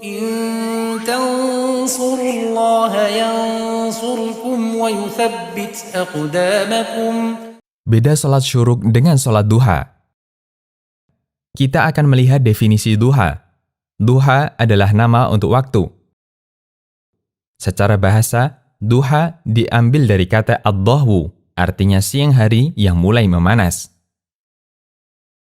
إن تنصروا الله ينصركم ويثبت أقدامكم. Beda salat syuruk dengan salat duha. Kita akan melihat definisi duha. Duha adalah nama untuk waktu. Secara bahasa, duha diambil dari kata ad-dahwu, artinya siang hari yang mulai memanas.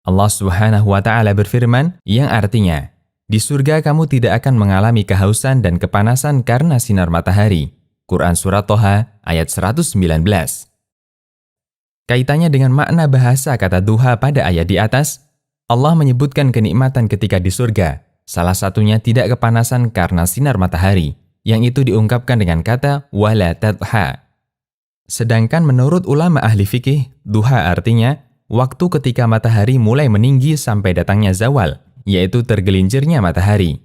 Allah Subhanahu wa Ta'ala berfirman, yang artinya, di surga kamu tidak akan mengalami kehausan dan kepanasan karena sinar matahari. Quran Surat Toha ayat 119. Kaitannya dengan makna bahasa kata duha pada ayat di atas, Allah menyebutkan kenikmatan ketika di surga. Salah satunya tidak kepanasan karena sinar matahari, yang itu diungkapkan dengan kata wala tadha. Sedangkan menurut ulama ahli fikih, duha artinya waktu ketika matahari mulai meninggi sampai datangnya zawal, yaitu tergelincirnya matahari.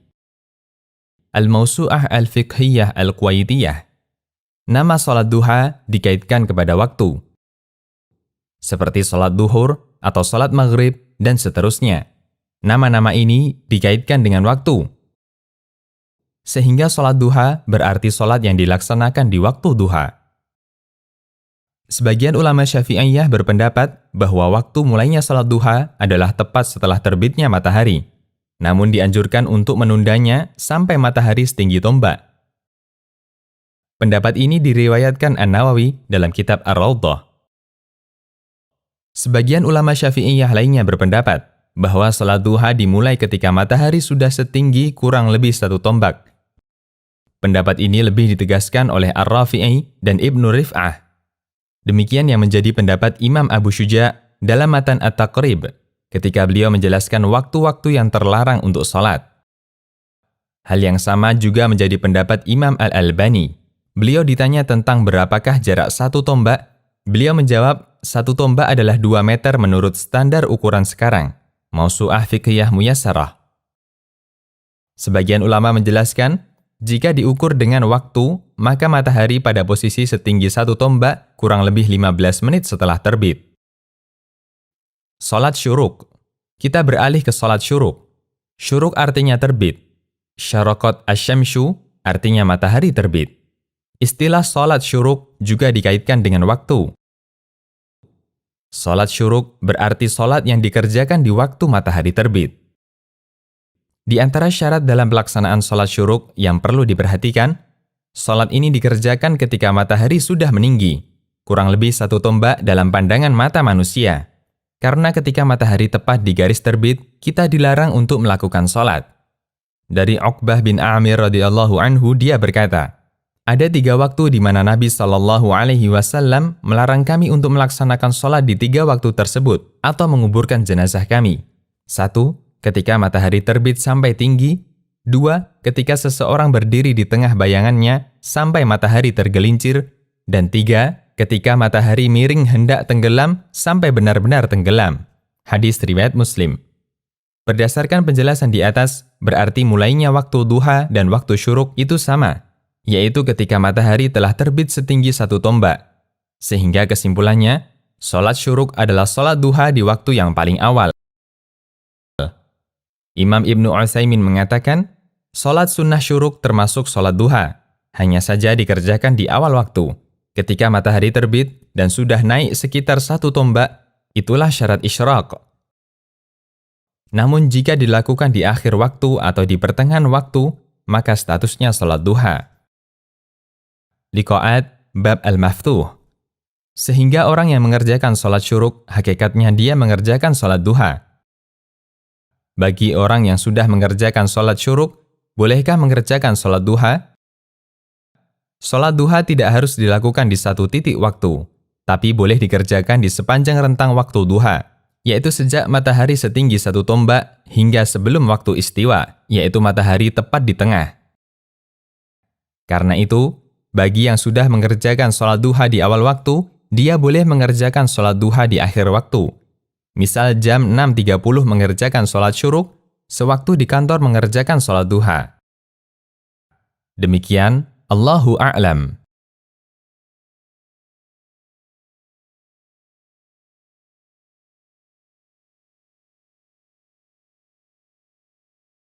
Al-Mawsu'ah Al-Fiqhiyah Al-Kuwaitiyah. Nama salat duha dikaitkan kepada waktu, seperti salat duhur atau salat maghrib dan seterusnya. Nama-nama ini dikaitkan dengan waktu, sehingga salat duha berarti salat yang dilaksanakan di waktu duha. Sebagian ulama Syafi'iyah berpendapat bahwa waktu mulainya salat duha adalah tepat setelah terbitnya matahari, namun dianjurkan untuk menundanya sampai matahari setinggi tombak. Pendapat ini diriwayatkan An-Nawawi dalam kitab Ar-Raudhah. Sebagian ulama Syafi'iyah lainnya berpendapat bahwa salat duha dimulai ketika matahari sudah setinggi kurang lebih 1 tombak. Pendapat ini lebih ditegaskan oleh Ar-Rafi'i dan Ibnu Rif'ah. Demikian yang menjadi pendapat Imam Abu Syuja' dalam Matan At-Taqrib ketika beliau menjelaskan waktu-waktu yang terlarang untuk salat. Hal yang sama juga menjadi pendapat Imam Al-Albani. Beliau ditanya tentang berapakah jarak 1 tombak. Beliau menjawab, 1 tombak adalah 2 meter menurut standar ukuran sekarang. Mawsu'ah Fiqhiyah Muyassarah. Sebagian ulama menjelaskan, jika diukur dengan waktu, maka matahari pada posisi setinggi 1 tombak kurang lebih 15 menit setelah terbit. Salat syuruk. Kita beralih ke salat syuruk. Syuruk artinya terbit. Syaraqat asy-syamsu artinya matahari terbit. Istilah salat syuruk juga dikaitkan dengan waktu. Salat syuruk berarti salat yang dikerjakan di waktu matahari terbit. Di antara syarat dalam pelaksanaan salat syuruk yang perlu diperhatikan, salat ini dikerjakan ketika matahari sudah meninggi, kurang lebih 1 tombak dalam pandangan mata manusia. Karena ketika matahari tepat di garis terbit, kita dilarang untuk melakukan salat. Dari Uqbah bin Amir radhiyallahu anhu, dia berkata, ada 3 waktu di mana Nabi SAW melarang kami untuk melaksanakan salat di 3 waktu tersebut atau menguburkan jenazah kami. 1. Ketika matahari terbit sampai tinggi. 2. Ketika seseorang berdiri di tengah bayangannya sampai matahari tergelincir. Dan 3. Ketika matahari miring hendak tenggelam sampai benar-benar tenggelam. Hadis riwayat Muslim. Berdasarkan penjelasan di atas, berarti mulainya waktu duha dan waktu syuruk itu sama, yaitu ketika matahari telah terbit setinggi 1 tombak. Sehingga kesimpulannya, salat syuruk adalah salat duha di waktu yang paling awal. Imam Ibnu Utsaimin mengatakan, salat sunnah syuruk termasuk salat duha, hanya saja dikerjakan di awal waktu, ketika matahari terbit dan sudah naik sekitar 1 tombak, itulah syarat isyraq. Namun jika dilakukan di akhir waktu atau di pertengahan waktu, maka statusnya salat duha. Liqa'at Bab Al-Maftuh. Sehingga orang yang mengerjakan salat syuruk, hakikatnya dia mengerjakan salat duha. Bagi orang yang sudah mengerjakan salat syuruk, bolehkah mengerjakan salat duha? Salat duha tidak harus dilakukan di 1 titik waktu, tapi boleh dikerjakan di sepanjang rentang waktu duha, yaitu sejak matahari setinggi 1 tombak hingga sebelum waktu istiwa, yaitu matahari tepat di tengah. Karena itu, bagi yang sudah mengerjakan salat duha di awal waktu, dia boleh mengerjakan salat duha di akhir waktu. Misal jam 6.30 mengerjakan salat syuruk, sewaktu di kantor mengerjakan salat duha. Demikian, Allahu a'lam.